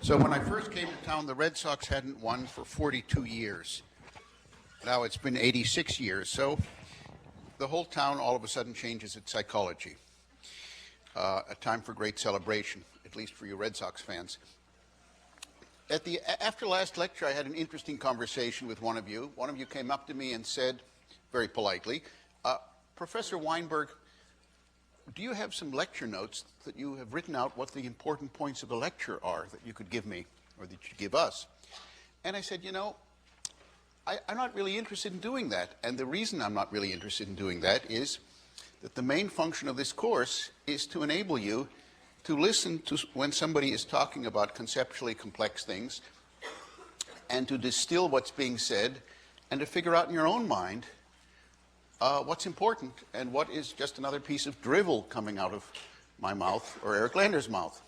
So when I first came to town, the Red Sox hadn't won for 42 years. Now it's been 86 years, so the whole town all of a sudden changes its psychology. A time for great celebration, at least for you Red Sox fans. After last lecture, I had an interesting conversation with one of you. One of you came up to me and said, very politely, Professor Weinberg, do you have some lecture notes that you have written out what the important points of the lecture are that you could give me or that you could give us? And I said, you know, I'm not really interested in doing that. And the reason I'm not really interested in doing that is that the main function of this course is to enable you to listen to when somebody is talking about conceptually complex things and to distill what's being said and to figure out in your own mind what's important and what is just another piece of drivel coming out of my mouth or Eric Lander's mouth.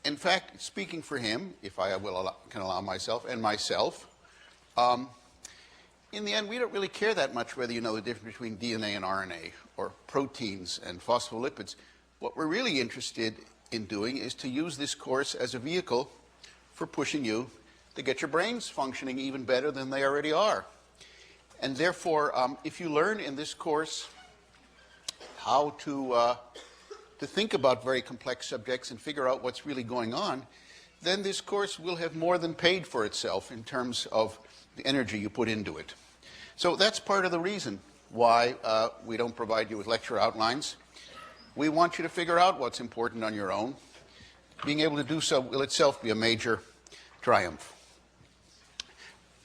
In fact, speaking for him, if I can allow myself, and myself, in the end, we don't really care that much whether you know the difference between DNA and RNA or proteins and phospholipids. What we're really interested in doing is to use this course as a vehicle for pushing you to get your brains functioning even better than they already are. And therefore, if you learn in this course how to think about very complex subjects and figure out what's really going on, then this course will have more than paid for itself in terms of the energy you put into it. So that's part of the reason why we don't provide you with lecture outlines. We want you to figure out what's important on your own. Being able to do so will itself be a major triumph.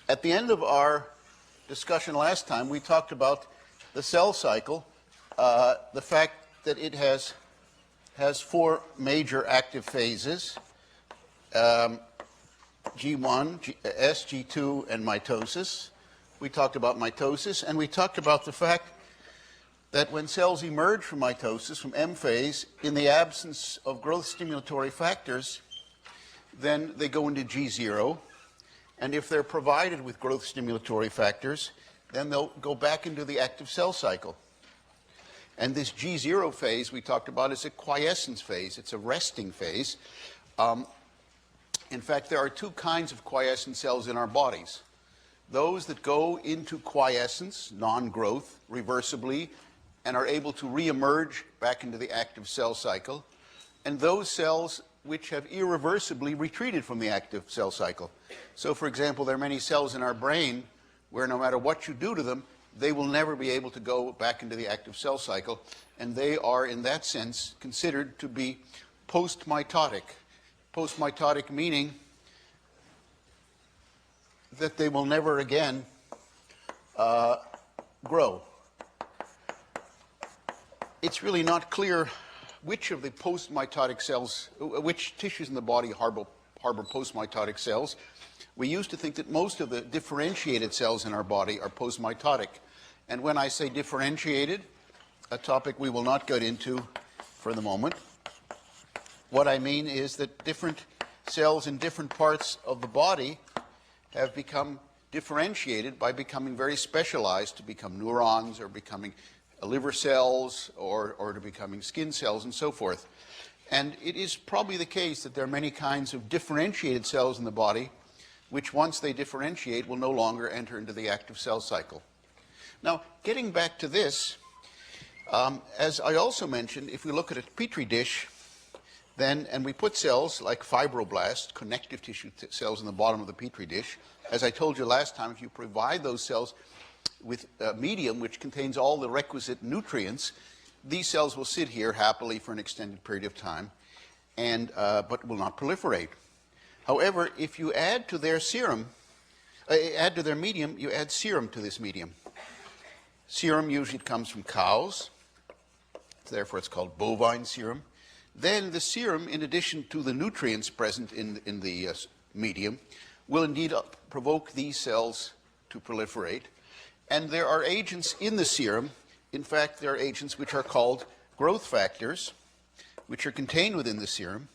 At the end of our discussion last time, we talked about the cell cycle, the fact that it has four major active phases, G1, S, G2, and mitosis. We talked about mitosis, and we talked about the fact that when cells emerge from mitosis, from M phase, in the absence of growth stimulatory factors, then they go into G0. And if they're provided with growth stimulatory factors, then they'll go back into the active cell cycle. And this G0 phase we talked about is a quiescence phase. It's a resting phase. In fact, there are two kinds of quiescent cells in our bodies. Those that go into quiescence, non-growth, reversibly, and are able to re-emerge back into the active cell cycle, and those cells which have irreversibly retreated from the active cell cycle. So, for example, there are many cells in our brain where no matter what you do to them, they will never be able to go back into the active cell cycle, and they are, in that sense, considered to be post-mitotic. Post-mitotic meaning that they will never again grow. It's really not clear which of the post-mitotic cells, which tissues in the body harbor post-mitotic cells. We used to think that most of the differentiated cells in our body are post-mitotic. And when I say differentiated, a topic we will not get into for the moment, what I mean is that different cells in different parts of the body have become differentiated by becoming very specialized to become neurons or becoming liver cells or to becoming skin cells and so forth. And it is probably the case that there are many kinds of differentiated cells in the body which once they differentiate will no longer enter into the active cell cycle. Now, getting back to this, as I also mentioned, if we look at a petri dish, then, and we put cells like fibroblasts, connective tissue cells in the bottom of the petri dish, as I told you last time, if you provide those cells with a medium which contains all the requisite nutrients, these cells will sit here happily for an extended period of time, and, but will not proliferate. However, if you add to their serum, add to their medium, you add serum to this medium. Serum usually comes from cows, therefore it's called bovine serum. Then the serum, in addition to the nutrients present in the medium, will indeed provoke these cells to proliferate. And there are agents in the serum. In fact, there are agents which are called growth factors, which are contained within the serum,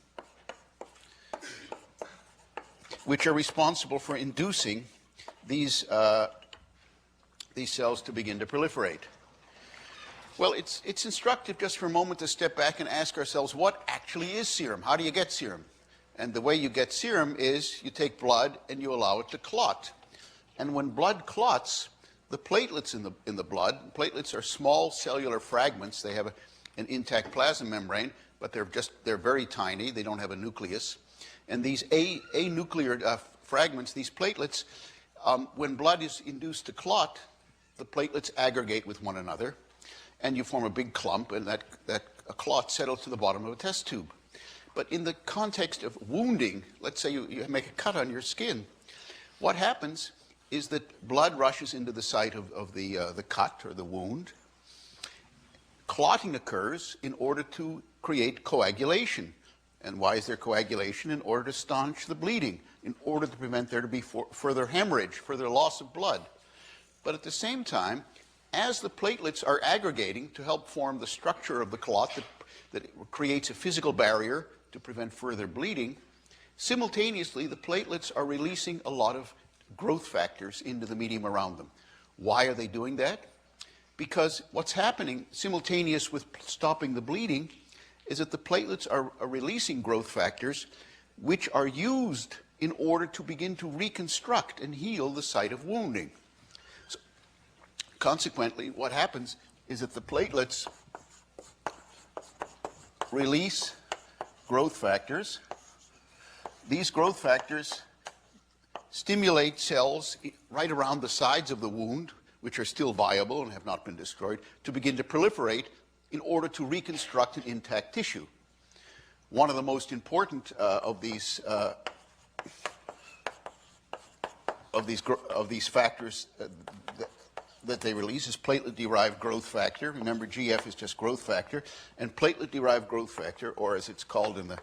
which are responsible for inducing these cells to begin to proliferate. Well, it's instructive just for a moment to step back and ask ourselves, what actually is serum? How do you get serum? And the way you get serum is you take blood and you allow it to clot. And when blood clots, the platelets in the blood, platelets are small cellular fragments. They have an intact plasma membrane, but they're very tiny. They don't have a nucleus. And these anuclear fragments, these platelets, when blood is induced to clot, the platelets aggregate with one another, and you form a big clump, and that a clot settles to the bottom of a test tube. But in the context of wounding, let's say you make a cut on your skin, what happens is that blood rushes into the site of the cut or the wound. Clotting occurs in order to create coagulation. And why is there coagulation? In order to staunch the bleeding, in order to prevent there to be further hemorrhage, further loss of blood. But at the same time, as the platelets are aggregating to help form the structure of the clot that creates a physical barrier to prevent further bleeding, simultaneously the platelets are releasing a lot of growth factors into the medium around them. Why are they doing that? Because what's happening simultaneous with stopping the bleeding is that the platelets are releasing growth factors which are used in order to begin to reconstruct and heal the site of wounding. So, consequently, what happens is that the platelets release growth factors. These growth factors stimulate cells right around the sides of the wound, which are still viable and have not been destroyed, to begin to proliferate in order to reconstruct an intact tissue. One of the most important of these factors that they release is platelet-derived growth factor. Remember, GF is just growth factor, and platelet-derived growth factor, or as it's called in the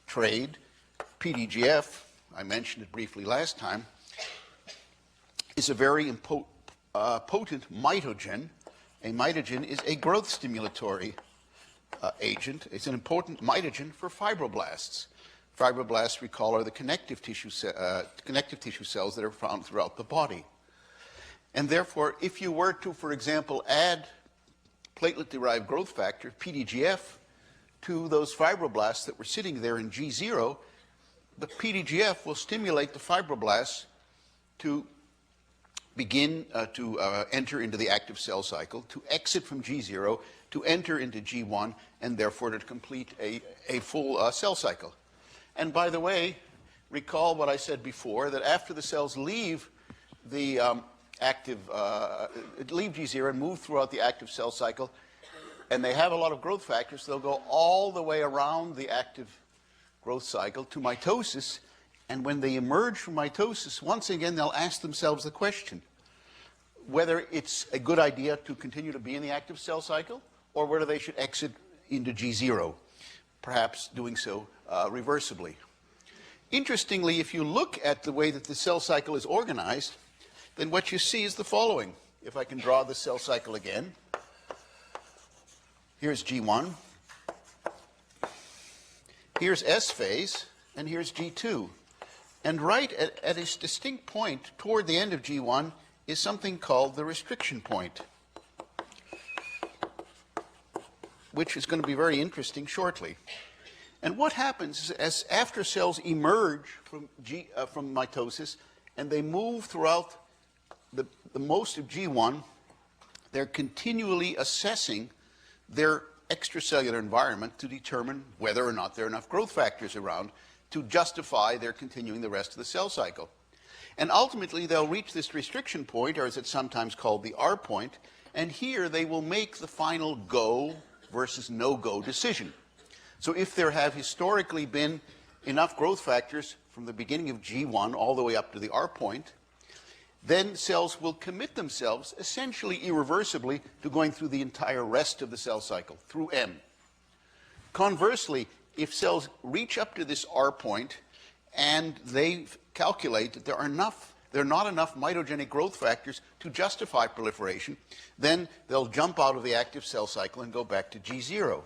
trade, PDGF, I mentioned it briefly last time, is a very potent mitogen. A mitogen is a growth stimulatory agent. It's an important mitogen for fibroblasts. Fibroblasts, recall, are the connective tissue cells that are found throughout the body. And therefore, if you were to, for example, add platelet-derived growth factor, PDGF, to those fibroblasts that were sitting there in G0, the PDGF will stimulate the fibroblasts to begin to enter into the active cell cycle, to exit from G0, to enter into G1, and therefore to complete a full cell cycle. And by the way, recall what I said before, that after the cells leave the leave G0 and move throughout the active cell cycle, and they have a lot of growth factors, they'll go all the way around the active growth cycle to mitosis. And when they emerge from mitosis, once again, they'll ask themselves the question whether it's a good idea to continue to be in the active cell cycle or whether they should exit into G0, perhaps doing so reversibly. Interestingly, if you look at the way that the cell cycle is organized, then what you see is the following. If I can draw the cell cycle again, here's G1, here's S phase, and here's G2. And right at a distinct point toward the end of G1 is something called the restriction point, which is going to be very interesting shortly. And what happens is after cells emerge from mitosis and they move throughout the most of G1, they're continually assessing their extracellular environment to determine whether or not there are enough growth factors around to justify their continuing the rest of the cell cycle. And ultimately, they'll reach this restriction point, or as it's sometimes called, the R point, and here they will make the final go versus no-go decision. So if there have historically been enough growth factors from the beginning of G1 all the way up to the R point, then cells will commit themselves essentially irreversibly to going through the entire rest of the cell cycle, through M. Conversely, if cells reach up to this R point and they calculate that there are not enough mitogenic growth factors to justify proliferation, then they'll jump out of the active cell cycle and go back to G0.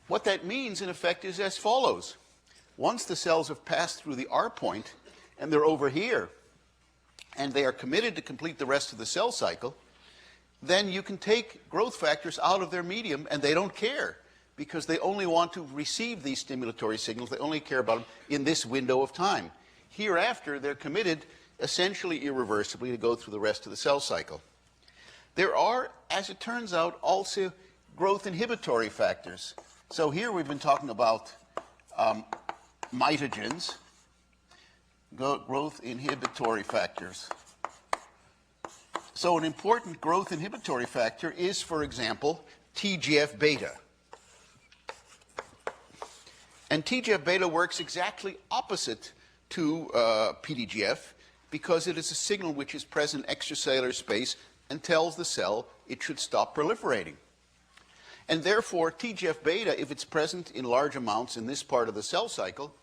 What that means, in effect, is as follows. Once the cells have passed through the R point and they're over here, and they are committed to complete the rest of the cell cycle, then you can take growth factors out of their medium and they don't care. because they only want to receive these stimulatory signals. They only care about them in this window of time. Hereafter, they're committed essentially irreversibly to go through the rest of the cell cycle. There are, as it turns out, also growth inhibitory factors. So here we've been talking about mitogens, growth inhibitory factors. So an important growth inhibitory factor is, for example, TGF-beta. And TGF-beta works exactly opposite to PDGF because it is a signal which is present in extracellular space and tells the cell it should stop proliferating. And therefore, TGF-beta, if it's present in large amounts in this part of the cell cycle,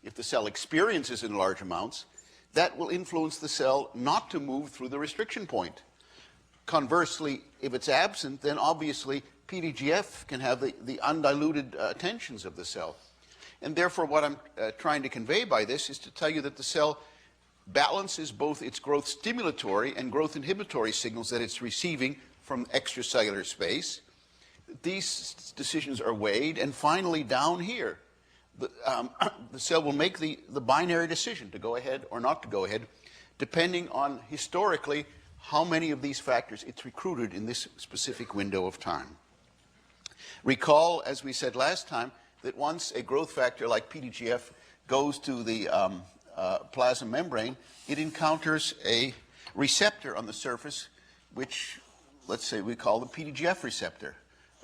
if the cell experiences in large amounts, that will influence the cell not to move through the restriction point. Conversely, if it's absent, then obviously PDGF can have the undiluted attentions of the cell. And therefore, what I'm trying to convey by this is to tell you that the cell balances both its growth stimulatory and growth inhibitory signals that it's receiving from extracellular space. These decisions are weighed, and finally down here, the cell will make the binary decision to go ahead or not to go ahead, depending on historically how many of these factors it's recruited in this specific window of time. Recall, as we said last time, that once a growth factor like PDGF goes to the plasma membrane, it encounters a receptor on the surface, which, let's say, we call the PDGF receptor.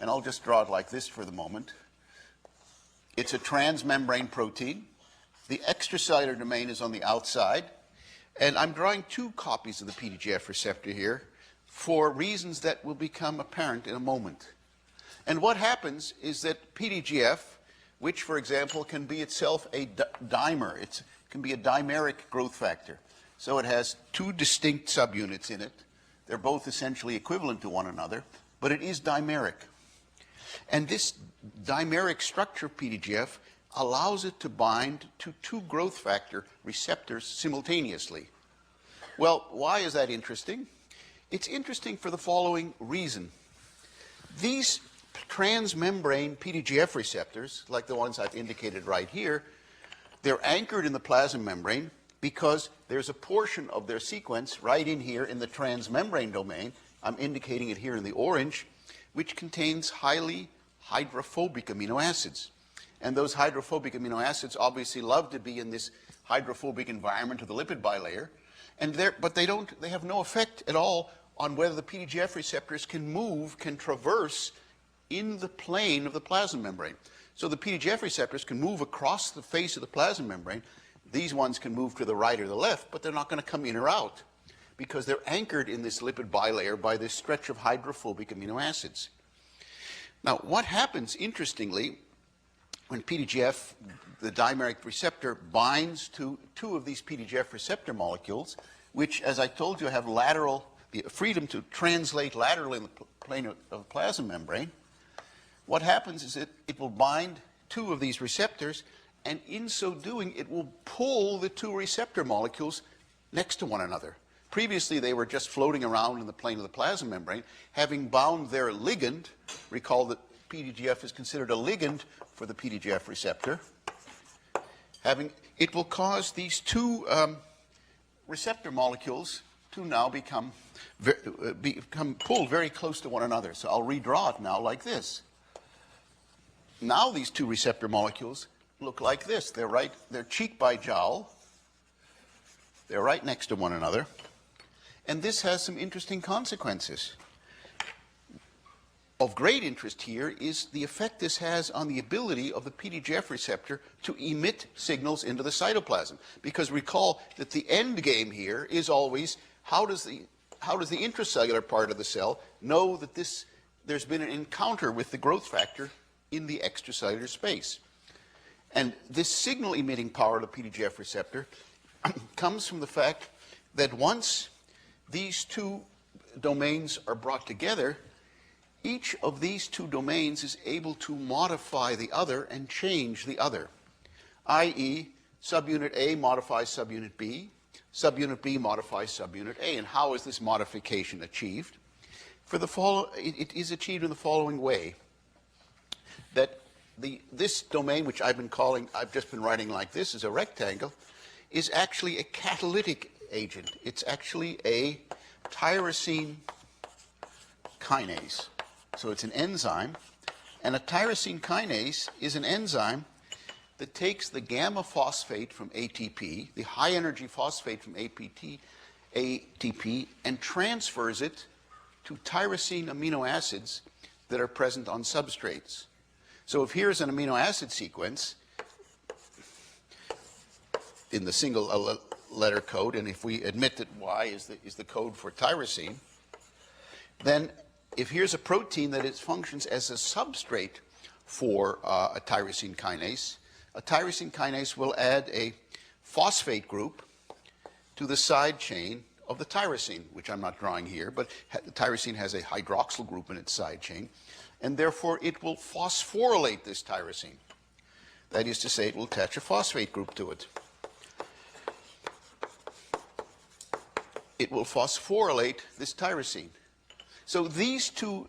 And I'll just draw it like this for the moment. It's a transmembrane protein. The extracellular domain is on the outside. And I'm drawing two copies of the PDGF receptor here for reasons that will become apparent in a moment. And what happens is that PDGF, which, for example, can be itself a dimer, it can be a dimeric growth factor. So it has two distinct subunits in it. They're both essentially equivalent to one another, but it is dimeric. And this dimeric structure of PDGF allows it to bind to two growth factor receptors simultaneously. Well, why is that interesting? It's interesting for the following reason. These transmembrane PDGF receptors, like the ones I've indicated right here, they're anchored in the plasma membrane because there's a portion of their sequence right in here in the transmembrane domain, I'm indicating it here in the orange, which contains highly hydrophobic amino acids. And those hydrophobic amino acids obviously love to be in this hydrophobic environment of the lipid bilayer, but they have no effect at all on whether the PDGF receptors can traverse in the plane of the plasma membrane. So the PDGF receptors can move across the face of the plasma membrane. These ones can move to the right or the left, but they're not going to come in or out because they're anchored in this lipid bilayer by this stretch of hydrophobic amino acids. Now, what happens, interestingly, when PDGF, the dimeric receptor, binds to two of these PDGF receptor molecules, which, as I told you, have the freedom to translate laterally in the plane of the plasma membrane, what happens is that it will bind two of these receptors, and in so doing, it will pull the two receptor molecules next to one another. Previously, they were just floating around in the plane of the plasma membrane. Having bound their ligand, recall that PDGF is considered a ligand for the PDGF receptor, it will cause these two receptor molecules to now become pulled very close to one another. So I'll redraw it now like this. Now these two receptor molecules look like this. They're cheek by jowl. They're right next to one another. And this has some interesting consequences. Of great interest here is the effect this has on the ability of the PDGF receptor to emit signals into the cytoplasm. Because recall that the end game here is always how does the intracellular part of the cell know that there's been an encounter with the growth factor in the extracellular space. And this signal emitting power of the PDGF receptor comes from the fact that once these two domains are brought together, each of these two domains is able to modify the other and change the other, i.e., subunit A modifies subunit B modifies subunit A. And how is this modification achieved? It is achieved in the following way. that this domain, which I've just been writing like this, is a rectangle, is actually a catalytic agent. It's actually a tyrosine kinase. So it's an enzyme, and a tyrosine kinase is an enzyme that takes the gamma phosphate from ATP, the high energy phosphate from ATP, and transfers it to tyrosine amino acids that are present on substrates. So if here's an amino acid sequence in the single letter code, and if we admit that Y is the code for tyrosine, then if here's a protein that functions as a substrate for a tyrosine kinase will add a phosphate group to the side chain of the tyrosine, which I'm not drawing here, but the tyrosine has a hydroxyl group in its side chain, and therefore it will phosphorylate this tyrosine. That is to say, it will attach a phosphate group to it. It will phosphorylate this tyrosine. So these two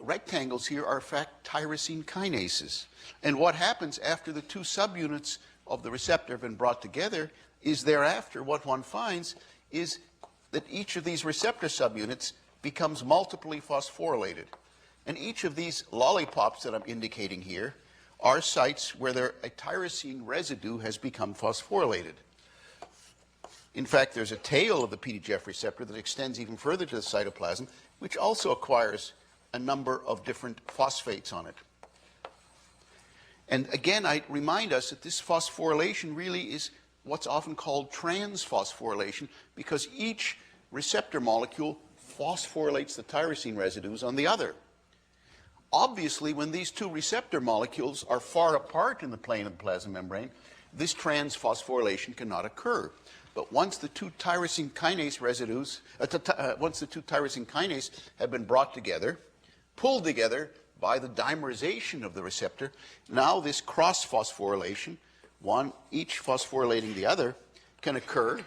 rectangles here are in fact tyrosine kinases. And what happens after the two subunits of the receptor have been brought together is thereafter what one finds is that each of these receptor subunits becomes multiply phosphorylated. And each of these lollipops that I'm indicating here are sites where a tyrosine residue has become phosphorylated. In fact, there's a tail of the PDGF receptor that extends even further to the cytoplasm, which also acquires a number of different phosphates on it. And again, I remind us that this phosphorylation really is what's often called transphosphorylation, because each receptor molecule phosphorylates the tyrosine residues on the other. Obviously, when these two receptor molecules are far apart in the plane of the plasma membrane, this transphosphorylation cannot occur. But once the two tyrosine kinase residues, once the two tyrosine kinase have been brought together, pulled together by the dimerization of the receptor, now this cross-phosphorylation, each phosphorylating the other, can occur,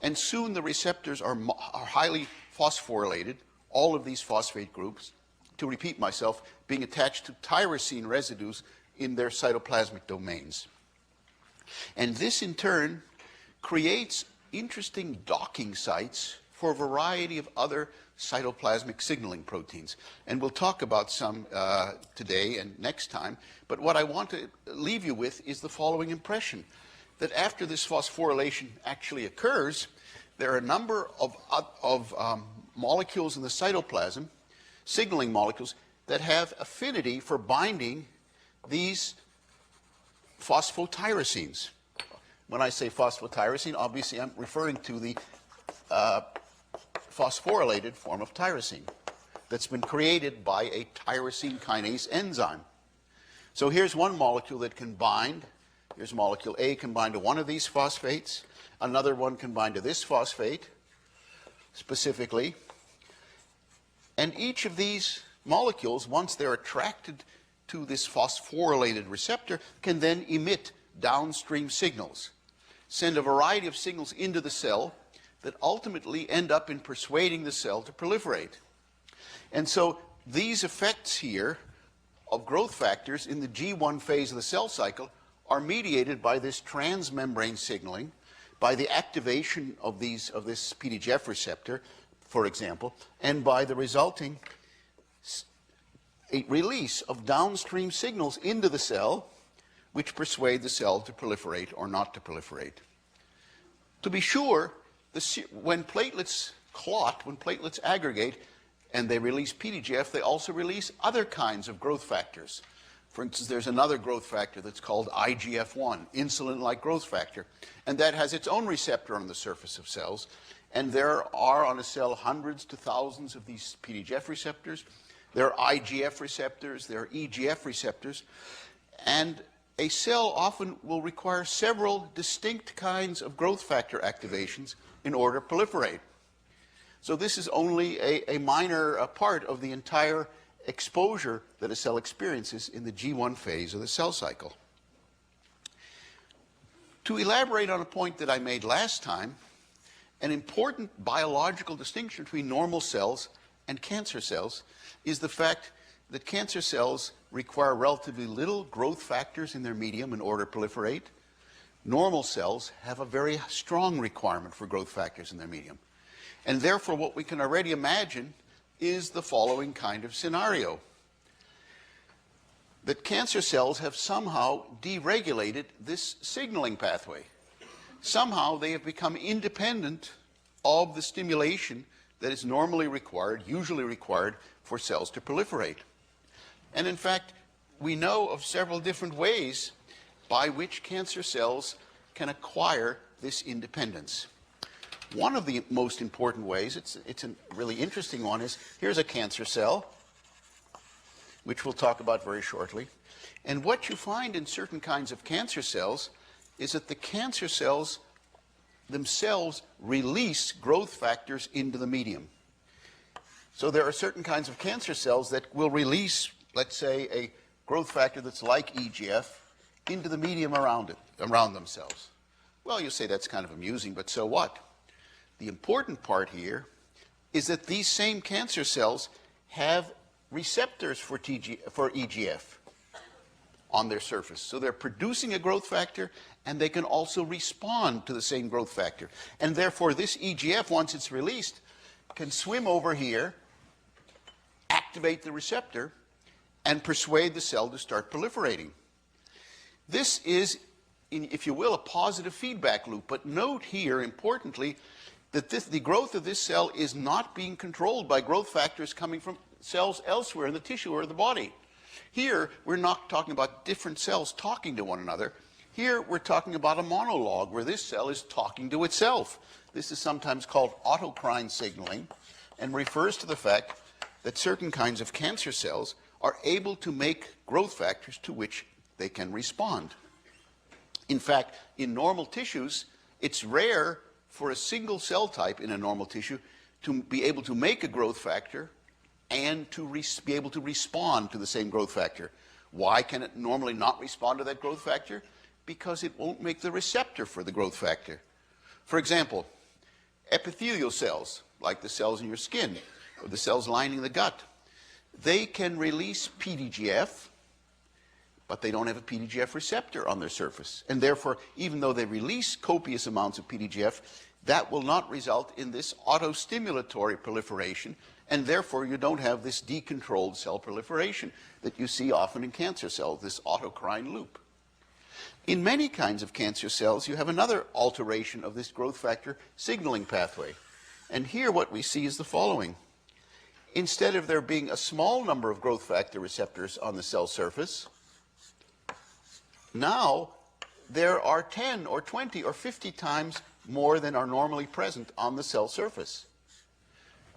and soon the receptors are highly phosphorylated, all of these phosphate groups, to repeat myself, being attached to tyrosine residues in their cytoplasmic domains. And this, in turn, creates interesting docking sites for a variety of other cytoplasmic signaling proteins. And we'll talk about some today and next time. But what I want to leave you with is the following impression, that after this phosphorylation actually occurs, there are a number of molecules in the cytoplasm, signaling molecules, that have affinity for binding these phosphotyrosines. When I say phosphotyrosine, obviously I'm referring to the phosphorylated form of tyrosine that's been created by a tyrosine kinase enzyme. So here's one molecule that can bind. Here's molecule A can bind to one of these phosphates. Another one can bind to this phosphate specifically. And each of these molecules, once they're attracted to this phosphorylated receptor, can then emit downstream signals, send a variety of signals into the cell that ultimately end up in persuading the cell to proliferate. And so these effects here of growth factors in the G1 phase of the cell cycle are mediated by this transmembrane signaling, by the activation of this PDGF receptor, for example, and by the resulting release of downstream signals into the cell, which persuade the cell to proliferate or not to proliferate. To be sure, when platelets clot, when platelets aggregate, and they release PDGF, they also release other kinds of growth factors. For instance, there's another growth factor that's called IGF-1, insulin-like growth factor, and that has its own receptor on the surface of cells. And there are on a cell hundreds to thousands of these PDGF receptors. There are IGF receptors, there are EGF receptors, and a cell often will require several distinct kinds of growth factor activations in order to proliferate. So this is only a minor part of the entire exposure that a cell experiences in the G1 phase of the cell cycle. To elaborate on a point that I made last time, an important biological distinction between normal cells and cancer cells is the fact that cancer cells require relatively little growth factors in their medium in order to proliferate. Normal cells have a very strong requirement for growth factors in their medium. And therefore, what we can already imagine is the following kind of scenario: that cancer cells have somehow deregulated this signaling pathway. Somehow they have become independent of the stimulation that is normally required, usually required, for cells to proliferate. And in fact, we know of several different ways by which cancer cells can acquire this independence. One of the most important ways, it's a really interesting one, is here's a cancer cell, which we'll talk about very shortly. And what you find in certain kinds of cancer cells is that the cancer cells themselves release growth factors into the medium. So there are certain kinds of cancer cells that will release, let's say, a growth factor that's like EGF into the medium around themselves. Well, you say that's kind of amusing, but so what? The important part here is that these same cancer cells have receptors for EGF on their surface. So they're producing a growth factor, and they can also respond to the same growth factor. And therefore, this EGF, once it's released, can swim over here, activate the receptor, and persuade the cell to start proliferating. This is, if you will, a positive feedback loop. But note here, importantly, that the growth of this cell is not being controlled by growth factors coming from cells elsewhere in the tissue or the body. Here, we're not talking about different cells talking to one another. Here, we're talking about a monologue where this cell is talking to itself. This is sometimes called autocrine signaling and refers to the fact that certain kinds of cancer cells are able to make growth factors to which they can respond. In fact, in normal tissues, it's rare for a single cell type in a normal tissue to be able to make a growth factor and to be able to respond to the same growth factor. Why can it normally not respond to that growth factor? Because it won't make the receptor for the growth factor. For example, epithelial cells, like the cells in your skin or the cells lining the gut, they can release PDGF, but they don't have a PDGF receptor on their surface. And therefore, even though they release copious amounts of PDGF, that will not result in this autostimulatory proliferation, and therefore you don't have this decontrolled cell proliferation that you see often in cancer cells, this autocrine loop. In many kinds of cancer cells, you have another alteration of this growth factor signaling pathway. And here what we see is the following. Instead of there being a small number of growth factor receptors on the cell surface, now there are 10 or 20 or 50 times more than are normally present on the cell surface.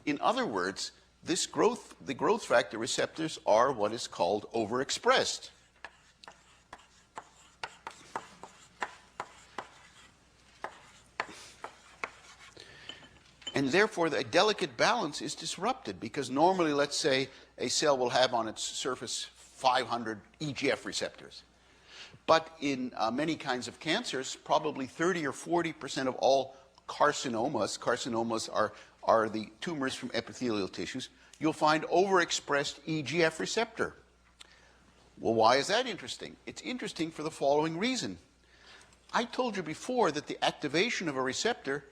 In other words, the growth factor receptors are what is called overexpressed. And therefore, the delicate balance is disrupted, because normally, let's say, a cell will have on its surface 500 EGF receptors. But in many kinds of cancers, probably 30 or 40% of all carcinomas are the tumors from epithelial tissues, you'll find overexpressed EGF receptor. Well, why is that interesting? It's interesting for the following reason. I told you before that the activation of a receptor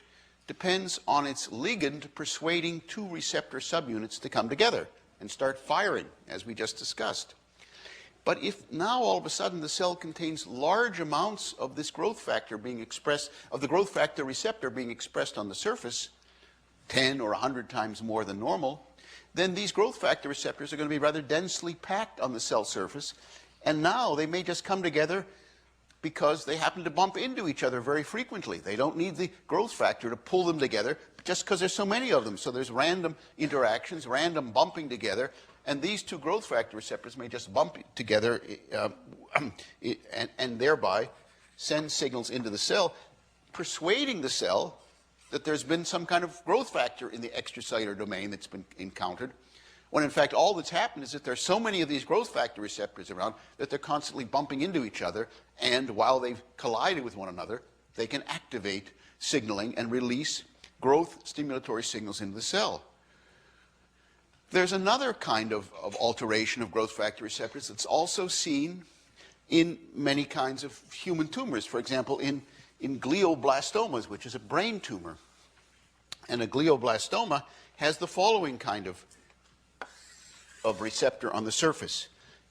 depends on its ligand persuading two receptor subunits to come together and start firing, as we just discussed. But if now all of a sudden the cell contains large amounts of this growth factor being expressed, of the growth factor receptor being expressed on the surface, 10 or 100 times more than normal, then these growth factor receptors are going to be rather densely packed on the cell surface, and now they may just come together because they happen to bump into each other very frequently. They don't need the growth factor to pull them together just because there's so many of them. So there's random interactions, random bumping together, and these two growth factor receptors may just bump together and thereby send signals into the cell, persuading the cell that there's been some kind of growth factor in the extracellular domain that's been encountered, when in fact all that's happened is that there's so many of these growth factor receptors around that they're constantly bumping into each other, and while they've collided with one another, they can activate signaling and release growth stimulatory signals into the cell. There's another kind of alteration of growth factor receptors that's also seen in many kinds of human tumors. For example, in glioblastomas, which is a brain tumor. And a glioblastoma has the following kind of receptor on the surface.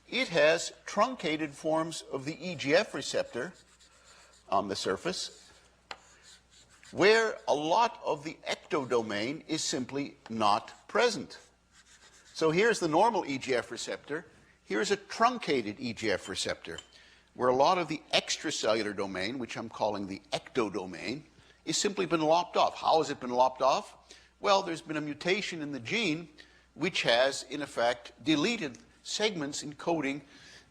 It has truncated forms of the EGF receptor on the surface, where a lot of the ectodomain is simply not present. So here's the normal EGF receptor. Here's a truncated EGF receptor, where a lot of the extracellular domain, which I'm calling the ectodomain, is simply been lopped off. How has it been lopped off? Well, there's been a mutation in the gene which has, in effect, deleted segments encoding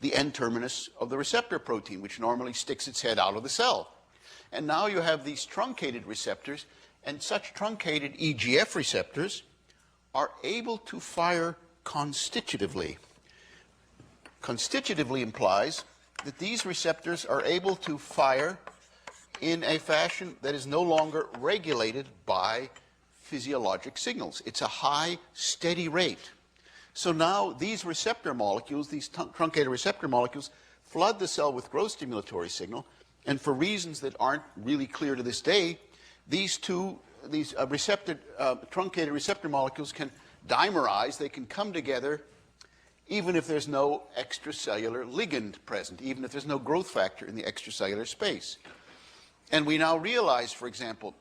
the N-terminus of the receptor protein, which normally sticks its head out of the cell. And now you have these truncated receptors, and such truncated EGF receptors are able to fire constitutively. Constitutively implies that these receptors are able to fire in a fashion that is no longer regulated by physiologic signals. It's a high, steady rate. So now these receptor molecules, these truncated receptor molecules, flood the cell with growth stimulatory signal, and for reasons that aren't really clear to this day, these truncated receptor molecules can dimerize, they can come together even if there's no extracellular ligand present, even if there's no growth factor in the extracellular space. And we now realize, for example,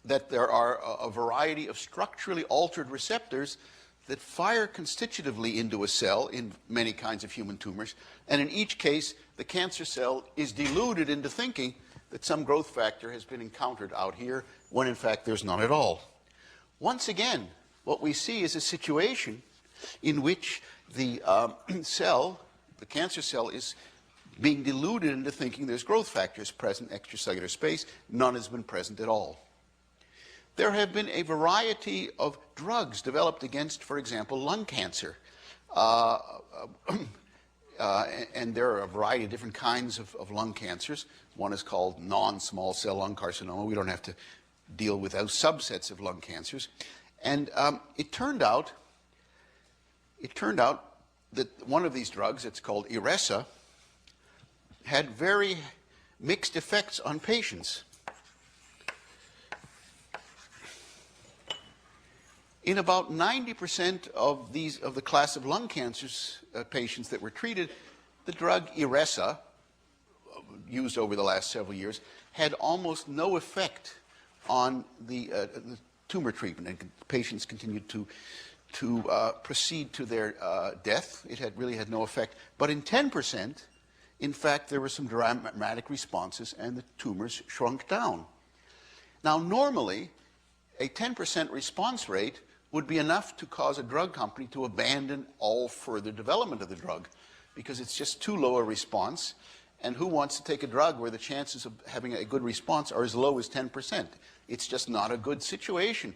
that there are a variety of structurally altered receptors that fire constitutively into a cell in many kinds of human tumors, and in each case, the cancer cell is deluded into thinking that some growth factor has been encountered out here, when in fact there's none at all. Once again, what we see is a situation in which the the cancer cell, is being deluded into thinking there's growth factors present in extracellular space. None has been present at all. There have been a variety of drugs developed against, for example, lung cancer. And there are a variety of different kinds of lung cancers. One is called non-small cell lung carcinoma. We don't have to deal with those subsets of lung cancers. And it turned out that one of these drugs, it's called Iressa, had very mixed effects on patients. In about 90% of the class of lung cancers patients that were treated, the drug Iressa, used over the last several years, had almost no effect on the tumor treatment, and patients continued to proceed to their death. It really had no effect. But in 10%, in fact, there were some dramatic responses, and the tumors shrunk down. Now, normally, a 10% response rate would be enough to cause a drug company to abandon all further development of the drug, because it's just too low a response, and who wants to take a drug where the chances of having a good response are as low as 10%? It's just not a good situation.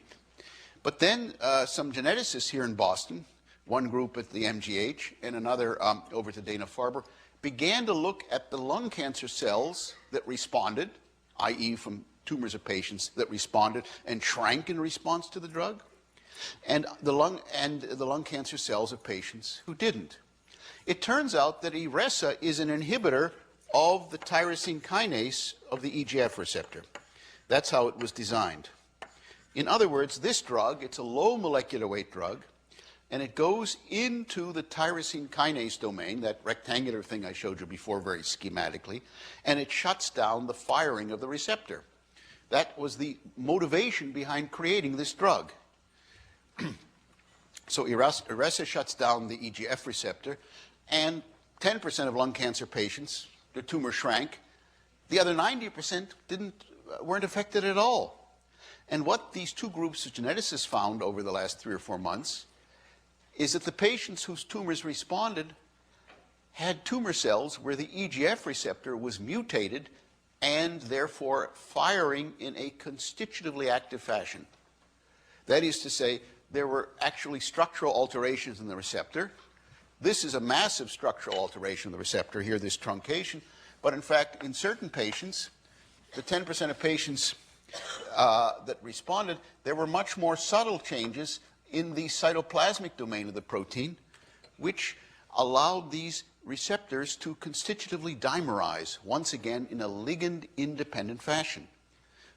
But then some geneticists here in Boston, one group at the MGH and another over to Dana-Farber, began to look at the lung cancer cells that responded, i.e. from tumors of patients that responded and shrank in response to the drug, and the lung cancer cells of patients who didn't. It turns out that Iressa is an inhibitor of the tyrosine kinase of the EGF receptor. That's how it was designed. In other words, this drug, it's a low molecular weight drug, and it goes into the tyrosine kinase domain, that rectangular thing I showed you before very schematically, and it shuts down the firing of the receptor. That was the motivation behind creating this drug. So Iressa shuts down the EGF receptor, and 10% of lung cancer patients, their tumor shrank. The other 90% weren't affected at all. And what these two groups of geneticists found over the last 3 or 4 months is that the patients whose tumors responded had tumor cells where the EGF receptor was mutated and therefore firing in a constitutively active fashion. That is to say, there were actually structural alterations in the receptor. This is a massive structural alteration of the receptor here, this truncation. But in fact, in certain patients, the 10% of patients that responded, there were much more subtle changes in the cytoplasmic domain of the protein, which allowed these receptors to constitutively dimerize, once again in a ligand-independent fashion.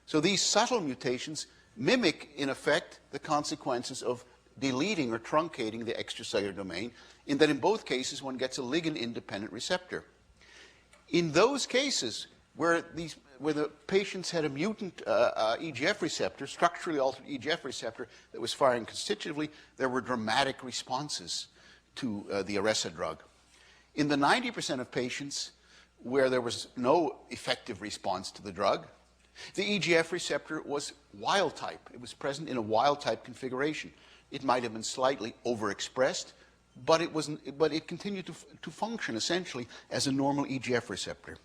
So these subtle mutations mimic, in effect, the consequences of deleting or truncating the extracellular domain, in that in both cases one gets a ligand-independent receptor. In those cases where the patients had a mutant EGF receptor, structurally altered EGF receptor that was firing constitutively, there were dramatic responses to the Iressa drug. In the 90% of patients where there was no effective response to the drug, the EGF receptor was wild type. It was present in a wild type configuration. It might have been slightly overexpressed, but it continued to function essentially as a normal EGF receptor.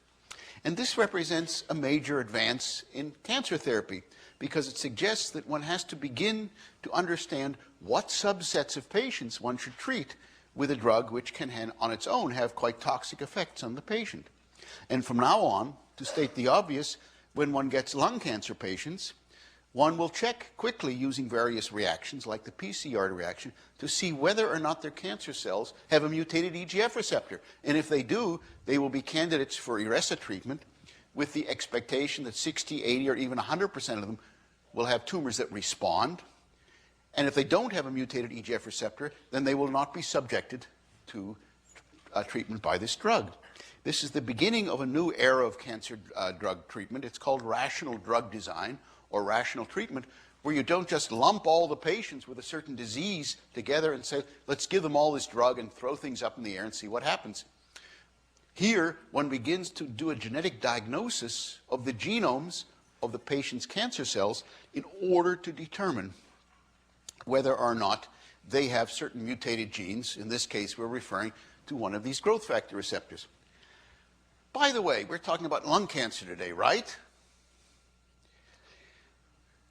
And this represents a major advance in cancer therapy, because it suggests that one has to begin to understand what subsets of patients one should treat with a drug which can on its own have quite toxic effects on the patient. And from now on, to state the obvious, when one gets lung cancer patients, one will check quickly using various reactions, like the PCR reaction, to see whether or not their cancer cells have a mutated EGF receptor. And if they do, they will be candidates for Iressa treatment, with the expectation that 60, 80, or even 100% of them will have tumors that respond. And if they don't have a mutated EGF receptor, then they will not be subjected to treatment by this drug. This is the beginning of a new era of cancer drug treatment. It's called rational drug design, or rational treatment, where you don't just lump all the patients with a certain disease together and say, let's give them all this drug and throw things up in the air and see what happens. Here, one begins to do a genetic diagnosis of the genomes of the patient's cancer cells in order to determine whether or not they have certain mutated genes. In this case, we're referring to one of these growth factor receptors. By the way, we're talking about lung cancer today, right?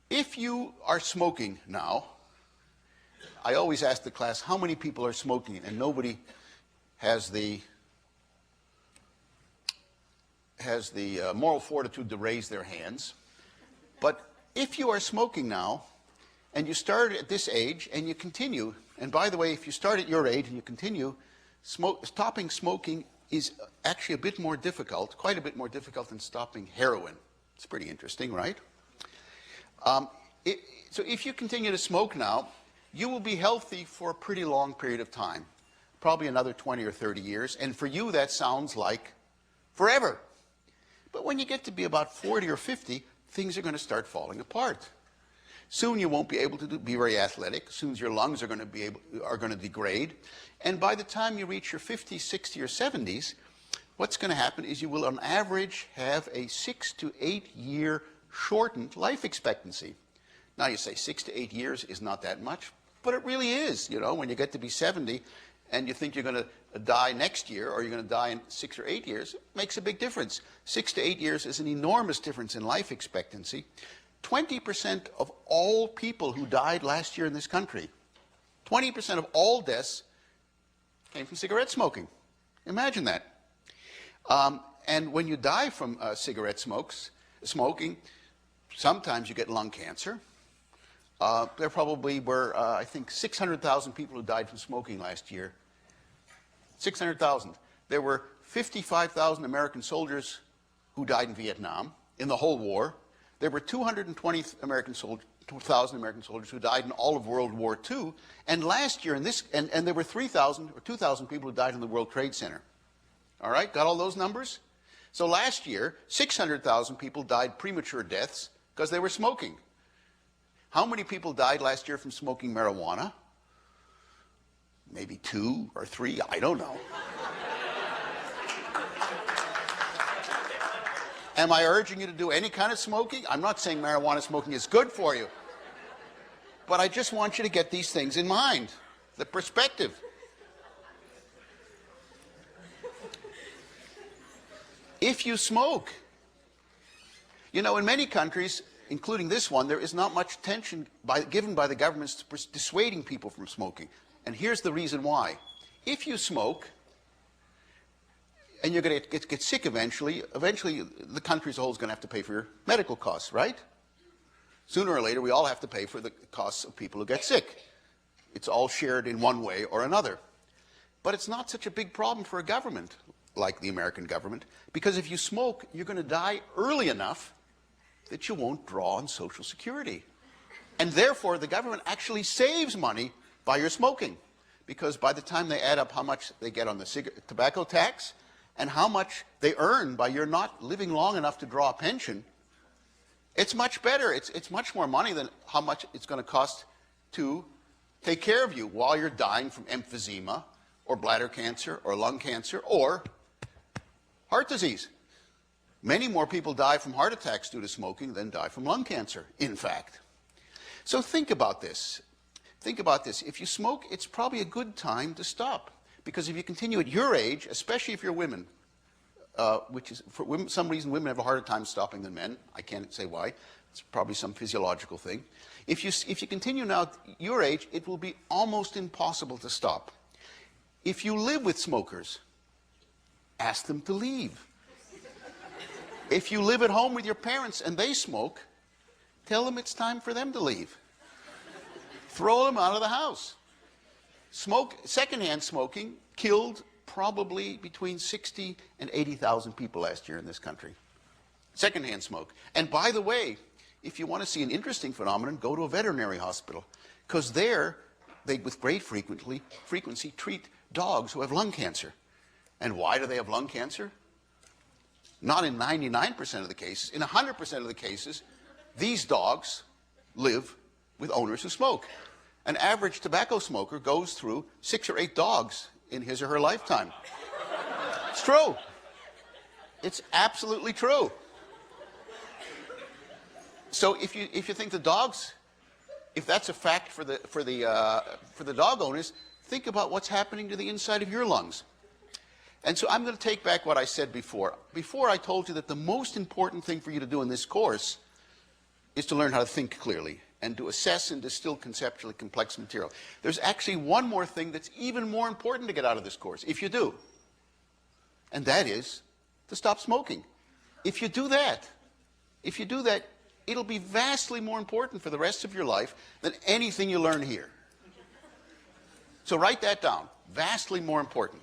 If you are smoking now, I always ask the class, how many people are smoking? And nobody has the moral fortitude to raise their hands. But if you are smoking now, and you started at this age, and you continue, and by the way, if you start at your age and you continue, stopping smoking is actually a bit more difficult, quite a bit more difficult than stopping heroin. It's pretty interesting, right? So if you continue to smoke now, you will be healthy for a pretty long period of time, probably another 20 or 30 years, and for you that sounds like forever. But when you get to be about 40 or 50, things are going to start falling apart. Soon you won't be able to be very athletic. Soon your lungs are going to degrade. And by the time you reach your 50s, 60s, or 70s, what's going to happen is you will on average have a 6 to 8 year shortened life expectancy. Now you say 6 to 8 years is not that much, but it really is. You know, when you get to be 70 and you think you're going to die next year, or you're going to die in 6 or 8 years, it makes a big difference. 6 to 8 years is an enormous difference in life expectancy. 20% of all people who died last year in this country, 20% of all deaths came from cigarette smoking. Imagine that. And when you die from cigarette smoking, sometimes you get lung cancer. There probably were, I think, 600,000 people who died from smoking last year. 600,000. There were 55,000 American soldiers who died in Vietnam in the whole war. There were 220,000 American soldiers who died in all of World War II. And last year, and there were 3,000 or 2,000 people who died in the World Trade Center. All right, got all those numbers? So last year, 600,000 people died premature deaths because they were smoking. How many people died last year from smoking marijuana? Maybe 2 or 3, I don't know. Am I urging you to do any kind of smoking? I'm not saying marijuana smoking is good for you. But I just want you to get these things in mind, the perspective. If you smoke, you know, in many countries, including this one, there is not much attention given by the governments to dissuading people from smoking. And here's the reason why. If you smoke, and you're going to get sick eventually the country as a whole is going to have to pay for your medical costs, right? Sooner or later, we all have to pay for the costs of people who get sick. it's all shared in one way or another. But it's not such a big problem for a government like the American government, because if you smoke, you're going to die early enough that you won't draw on Social Security. And therefore, the government actually saves money by your smoking, because by the time they add up how much they get on the tobacco tax and how much they earn by your not living long enough to draw a pension, it's much better. It's much more money than how much it's going to cost to take care of you while you're dying from emphysema or bladder cancer or lung cancer or heart disease. Many more people die from heart attacks due to smoking than die from lung cancer, in fact. So think about this. Think about this. If you smoke, it's probably a good time to stop. Because if you continue at your age, especially if you're women, which is, for women, some reason women have a harder time stopping than men. I can't say why. It's probably some physiological thing. If you continue now at your age, it will be almost impossible to stop. If you live with smokers, ask them to leave. If you live at home with your parents and they smoke, tell them it's time for them to leave. Throw them out of the house. Secondhand smoking killed probably between 60 and 80,000 people last year in this country. Secondhand smoke. And by the way, if you want to see an interesting phenomenon, go to a veterinary hospital, because there they, with great frequency, treat dogs who have lung cancer. And why do they have lung cancer? Not in 99% of the cases. In 100% of the cases, these dogs live with owners who smoke. An average tobacco smoker goes through 6 or 8 dogs in his or her lifetime. It's true. It's absolutely true. So if you think the dogs, if that's a fact for the dog owners, think about what's happening to the inside of your lungs. And so I'm going to take back what I said before. Before I told you that the most important thing for you to do in this course is to learn how to think clearly and to assess and distill conceptually complex material. There's actually one more thing that's even more important to get out of this course, if you do. And that is to stop smoking. If you do that, it'll be vastly more important for the rest of your life than anything you learn here. So write that down. Vastly more important.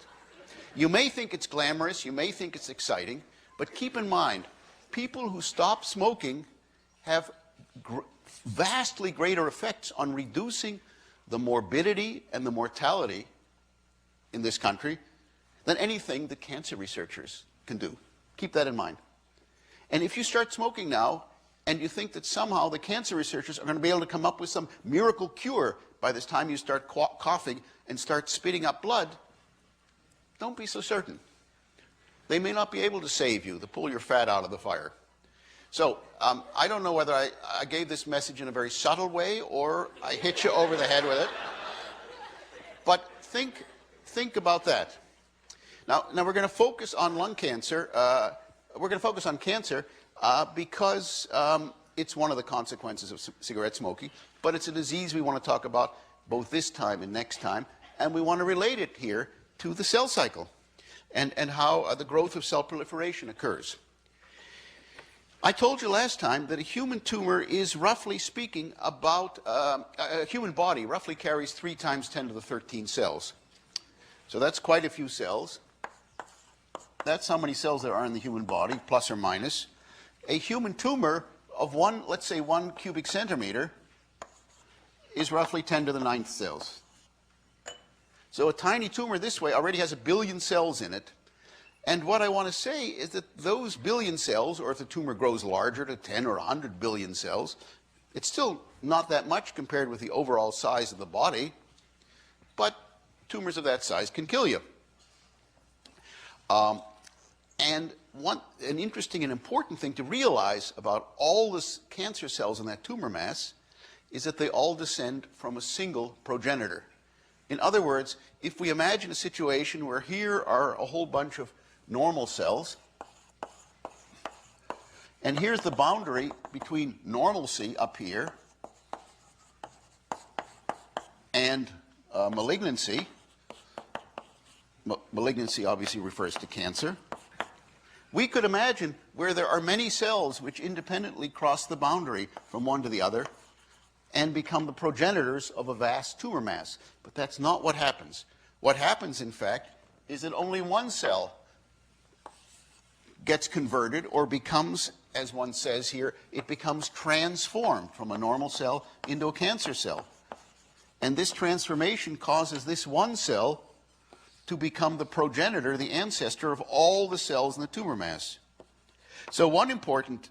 You may think it's glamorous, you may think it's exciting, but keep in mind, people who stop smoking have vastly greater effects on reducing the morbidity and the mortality in this country than anything that cancer researchers can do. Keep that in mind. And if you start smoking now, and you think that somehow the cancer researchers are going to be able to come up with some miracle cure by this time you start coughing and start spitting up blood, don't be so certain. They may not be able to save you, to pull your fat out of the fire. So I don't know whether I gave this message in a very subtle way or I hit you over the head with it. But think about that. Now we're going to focus on lung cancer. We're going to focus on cancer because it's one of the consequences of cigarette smoking, but it's a disease we want to talk about both this time and next time, and we want to relate it here to the cell cycle and how the growth of cell proliferation occurs. I told you last time that a human tumor is, roughly speaking, about a human body roughly carries 3 times 10 to the 13 cells. So that's quite a few cells. That's how many cells there are in the human body, plus or minus. A human tumor of let's say 1 cubic centimeter is roughly 10 to the 9th cells. So a tiny tumor this way already has 1 billion cells in it. And what I want to say is that those billion cells, or if the tumor grows larger to 10 or 100 billion cells, it's still not that much compared with the overall size of the body, but tumors of that size can kill you. And an interesting and important thing to realize about all the cancer cells in that tumor mass is that they all descend from a single progenitor. In other words, if we imagine a situation where here are a whole bunch of normal cells, and here's the boundary between normalcy up here and malignancy. Malignancy obviously refers to cancer. We could imagine where there are many cells which independently cross the boundary from one to the other, and become the progenitors of a vast tumor mass. But that's not what happens. What happens, in fact, is that only one cell gets converted or becomes, as one says here, it becomes transformed from a normal cell into a cancer cell. And this transformation causes this one cell to become the progenitor, the ancestor of all the cells in the tumor mass. So one important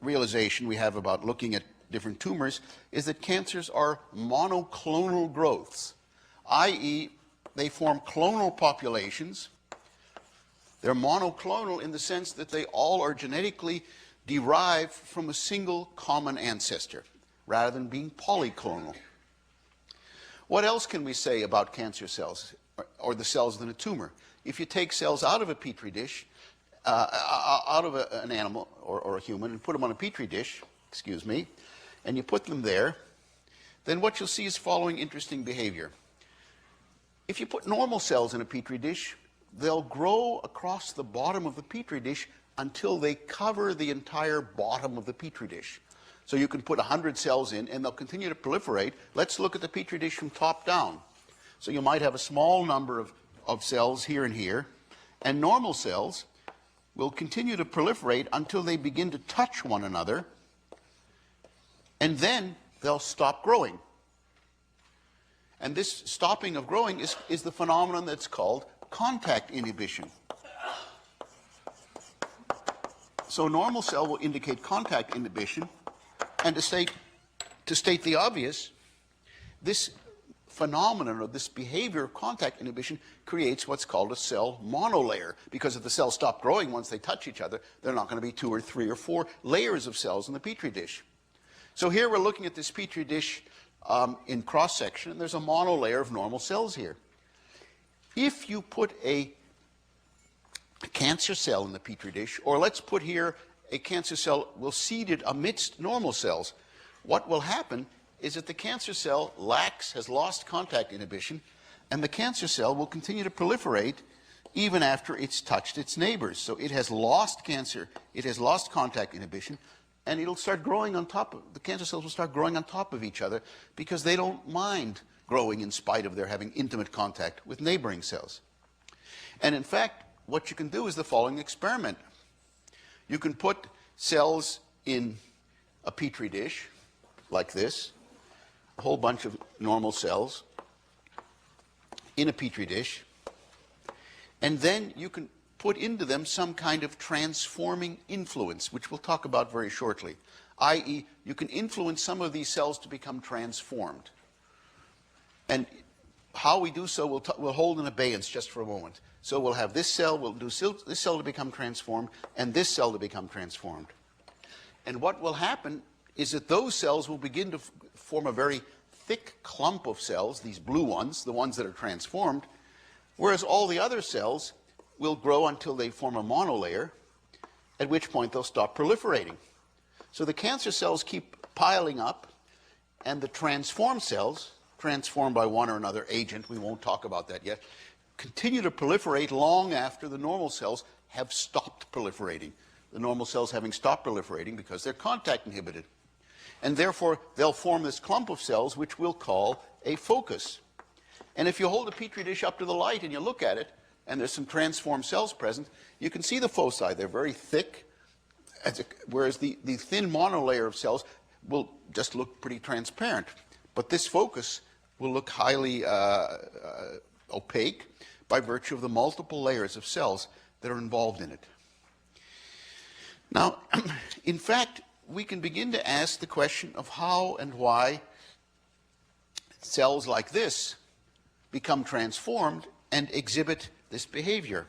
realization we have about looking at different tumors is that cancers are monoclonal growths, i.e., they form clonal populations. They're monoclonal in the sense that they all are genetically derived from a single common ancestor, rather than being polyclonal. What else can we say about cancer cells, or the cells within a tumor? If you take cells out of a petri dish, out of an animal or a human, and put them on a petri dish, and you put them there, then what you'll see is following interesting behavior. If you put normal cells in a petri dish, they'll grow across the bottom of the petri dish until they cover the entire bottom of the petri dish. So you can put 100 cells in, and they'll continue to proliferate. Let's look at the petri dish from top down. So you might have a small number of cells here and here, and normal cells will continue to proliferate until they begin to touch one another, and then they'll stop growing. And this stopping of growing is the phenomenon that's called contact inhibition. So a normal cell will indicate contact inhibition, and to state the obvious, this phenomenon, or this behavior of contact inhibition, creates what's called a cell monolayer, because if the cells stop growing once they touch each other, there are not going to be 2 or 3 or 4 layers of cells in the petri dish. So here we're looking at this petri dish in cross-section, and there's a monolayer of normal cells here. If you put a cancer cell in the petri dish, or let's put here a cancer cell seated amidst normal cells, what will happen is that the cancer cell has lost contact inhibition, and the cancer cell will continue to proliferate even after it's touched its neighbors. So it has lost contact inhibition, and it'll start growing on top of, the cancer cells will start growing on top of each other because they don't mind growing in spite of their having intimate contact with neighboring cells. And in fact, what you can do is the following experiment. You can put cells in a petri dish like this, a whole bunch of normal cells in a petri dish, and then you can put into them some kind of transforming influence, which we'll talk about very shortly, i.e., you can influence some of these cells to become transformed. And how we do so, we'll hold in abeyance just for a moment. So we'll have this cell, we'll do this cell to become transformed, and this cell to become transformed. And what will happen is that those cells will begin to form a very thick clump of cells, these blue ones, the ones that are transformed, whereas all the other cells will grow until they form a monolayer, at which point they'll stop proliferating. So the cancer cells keep piling up, and the transformed cells, transformed by one or another agent, we won't talk about that yet, continue to proliferate long after the normal cells have stopped proliferating. The normal cells having stopped proliferating because they're contact inhibited. And therefore, they'll form this clump of cells, which we'll call a focus. And if you hold a petri dish up to the light and you look at it, and there's some transformed cells present, you can see the foci. They're very thick, whereas the thin monolayer of cells will just look pretty transparent. But this focus will look highly opaque by virtue of the multiple layers of cells that are involved in it. Now, in fact, we can begin to ask the question of how and why cells like this become transformed and exhibit this behavior.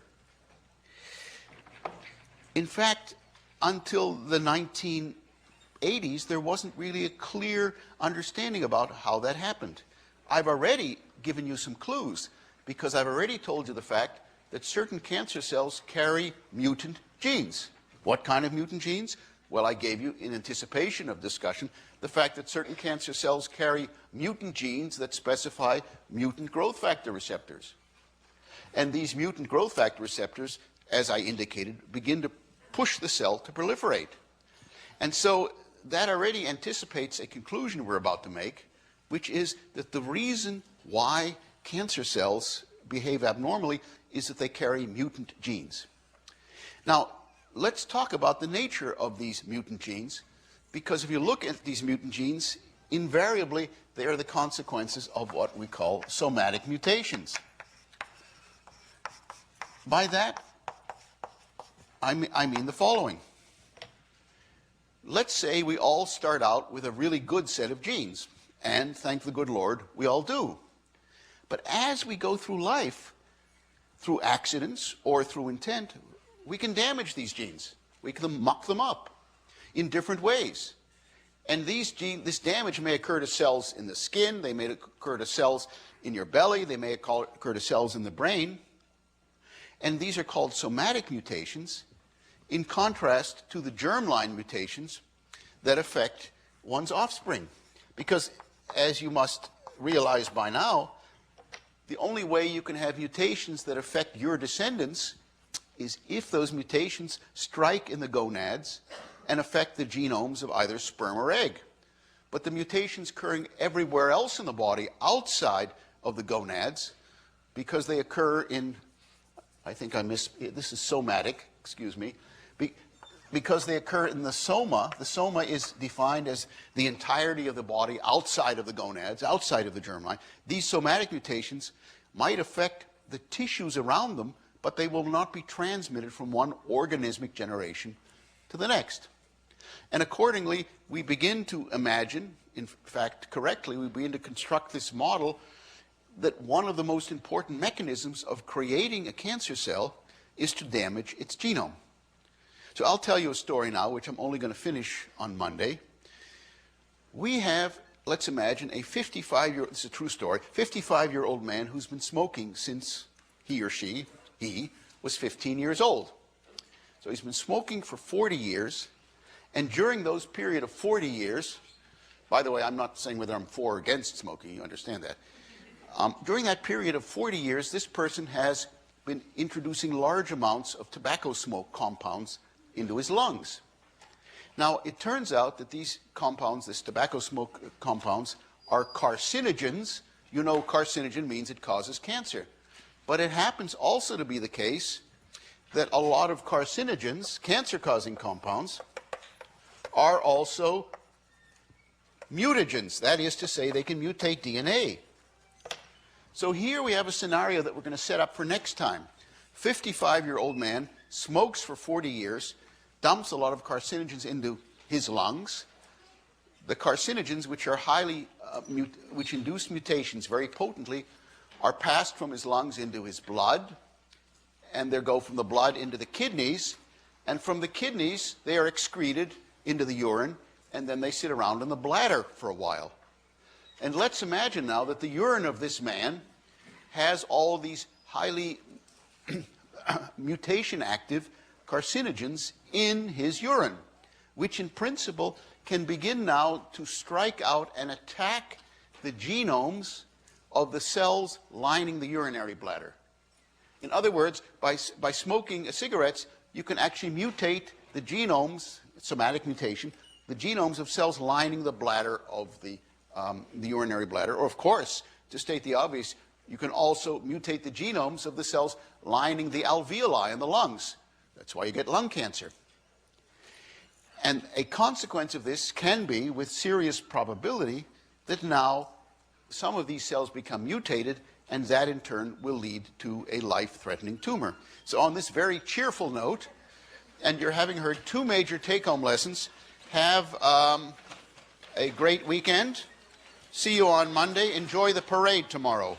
In fact, until the 1980s, there wasn't really a clear understanding about how that happened. I've already given you some clues, because I've already told you the fact that certain cancer cells carry mutant genes. What kind of mutant genes? Well, I gave you, in anticipation of discussion, the fact that certain cancer cells carry mutant genes that specify mutant growth factor receptors. And these mutant growth factor receptors, as I indicated, begin to push the cell to proliferate. And so that already anticipates a conclusion we're about to make, which is that the reason why cancer cells behave abnormally is that they carry mutant genes. Now, let's talk about the nature of these mutant genes, because if you look at these mutant genes, invariably they are the consequences of what we call somatic mutations. By that, I mean the following. Let's say we all start out with a really good set of genes, and thank the good Lord, we all do. But as we go through life, through accidents or through intent, we can damage these genes. We can muck them up in different ways. And this damage may occur to cells in the skin, they may occur to cells in your belly, they may occur to cells in the brain. And these are called somatic mutations, in contrast to the germline mutations that affect one's offspring. Because, as you must realize by now, the only way you can have mutations that affect your descendants is if those mutations strike in the gonads and affect the genomes of either sperm or egg. But the mutations occurring everywhere else in the body outside of the gonads, because they occur in, I think I missed, this is somatic, excuse me, because they occur in the soma. The soma is defined as the entirety of the body outside of the gonads, outside of the germline. These somatic mutations might affect the tissues around them, but they will not be transmitted from one organismic generation to the next. And accordingly, we begin to imagine, in fact correctly, we begin to construct this model that one of the most important mechanisms of creating a cancer cell is to damage its genome. So I'll tell you a story now, which I'm only going to finish on Monday. We have, let's imagine, a 55-year-old, this is a true story, 55-year-old man who's been smoking since he or she, he, was 15 years old. So he's been smoking for 40 years, and during those period of 40 years, by the way, I'm not saying whether I'm for or against smoking, you understand that. During that period of 40 years, this person has been introducing large amounts of tobacco smoke compounds into his lungs. Now, it turns out that these compounds, this tobacco smoke compounds, are carcinogens. You know, carcinogen means it causes cancer. But it happens also to be the case that a lot of carcinogens, cancer-causing compounds, are also mutagens. That is to say, they can mutate DNA. So here we have a scenario that we're going to set up for next time. 55-year-old man smokes for 40 years, dumps a lot of carcinogens into his lungs. The carcinogens, which are which induce mutations very potently, are passed from his lungs into his blood, and they go from the blood into the kidneys, and from the kidneys they are excreted into the urine, and then they sit around in the bladder for a while. And let's imagine now that the urine of this man has all these highly mutation-active carcinogens in his urine, which in principle can begin now to strike out and attack the genomes of the cells lining the urinary bladder. In other words, by smoking cigarettes, you can actually mutate the genomes, somatic mutation, the genomes of cells lining the bladder of the urinary bladder. Or, of course, to state the obvious, you can also mutate the genomes of the cells lining the alveoli in the lungs. That's why you get lung cancer. And a consequence of this can be, with serious probability, that now some of these cells become mutated, and that in turn will lead to a life-threatening tumor. So on this very cheerful note, and you're having heard two major take-home lessons, have a great weekend. See you on Monday. Enjoy the parade tomorrow.